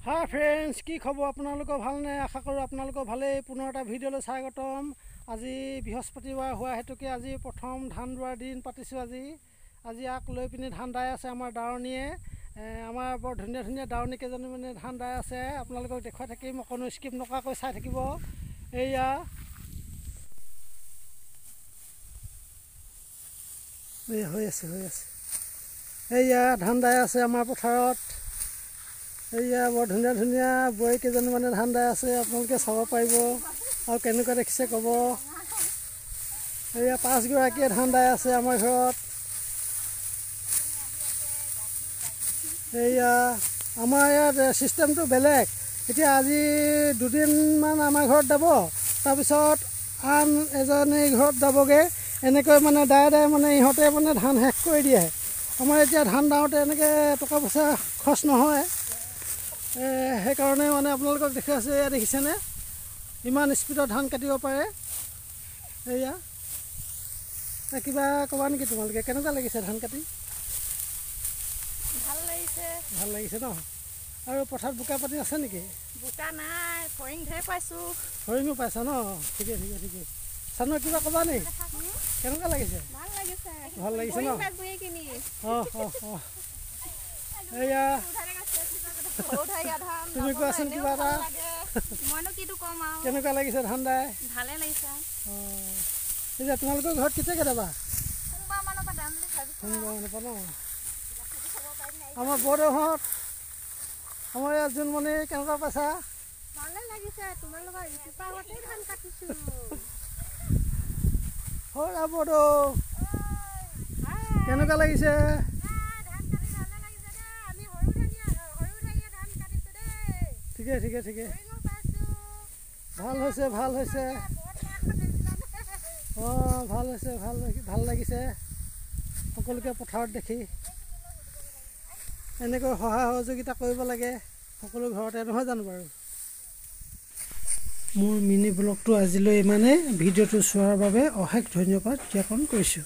Hi friends की खबर आपनालोকৰ ভালনে आशा करूँ आपनालोকৰ ভালেই पुनः এটা ভিডিঅ'লৈ স্বাগতম। আজি বৃহস্পতিবাৰ হোৱা হেতুকে আজি প্ৰথম ধান ৰোৱাৰ দিন পাতিছোঁ। আজি আক লৈ পিনি ধান দাই আছে আমাৰ দাৱনীয়ে। আমাৰ বৰ ধুনীয়া ধুনীয়া দাৱনী কেইজনী মানে ধান দাই আছে। আপোনালোকক দেখুৱাই থাকিম, অকণো স্কিপ নকৰাকৈ চাই থাকিব। এয়া হৈ আছে এয়া ধান দাই আছে আমাৰ পথাৰত। এয়া বৰ ধুনীয়া ধুনীয়া বোৱাৰী কেইজনী মানে ধান দাই আছে, আপোনালোকে চাব পাৰিব আৰু কেনেকুৱা দেখিছে ক'ব। এয়া 5গৰাকীয়ে ধান দাই আছে আমাৰ ঘৰত। এয়া আমাৰ ইয়াত চিষ্টেমটো বেলেগ। এতিয়া আজি দুদিনমান আমাৰ ঘৰত যাব, তাৰপিছত আন এজনী ঘৰত যাবগৈ। এনেকৈ মানে দাই মানে ইহঁতে মানে ধান শেষ কৰি দিয়ে। আমাৰ এতিয়া ধান দাওঁতে এনেকৈ টকা পইচা খৰচ নহয়। সেইকাৰণে মানে আপোনালোকক দেখুৱাই আছোঁ। এয়া দেখিছেনে ইমান স্পীডত ধান কাটিব পাৰে। এয়া কিবা ক'বা নেকি তোমালোকে, কেনেকুৱা লাগিছে ধান কাটি? ভাল লাগিছে ন? আৰু পথাৰত বোকা পাতি আছে নেকি? বোকা নাই, ফৰিং ঢেৰ পাইছোঁ। ফৰিঙো পাইছা ন? ঠিকে চানুৱা কিবা ক'বা নি? কেনেকুৱা লাগিছে? ভাল লাগিছে ন? এয়া তুমি কোৱাচোন কিবা এটা। কেনেকুৱা লাগিছে ধান দাই? ভালে লাগিছে। এতিয়া তোমালোকৰ ঘৰত কেতিয়াকৈ যাবা? সোমবাৰমানৰ পৰা যাম বুলি ভাবিছোঁ। সোমবাৰমানৰ পৰা ন? আমাৰ বৰদেউহঁত, আমাৰ ইয়াত জোনমণি, কেনেকুৱা পাইছা? ভালে লাগিছে। তোমালোকৰ ইটোপাহতেই ধান কাটিছোঁ। হয় বৰদেউ, কেনেকুৱা লাগিছে? ঠিকে ভাল হৈছে অঁ ভাল হৈছে, ভাল লাগিছে সকলোকে পথাৰত দেখি। এনেকৈ সহায় সহযোগিতা কৰিব লাগে সকলো ঘৰতে, নহয় জানো বাৰু? মোৰ মিনি ব্লগটো আজিলৈ ইমানেই। ভিডিঅ'টো চোৱাৰ বাবে অশেষ ধন্যবাদ জ্ঞাপন কৰিছোঁ।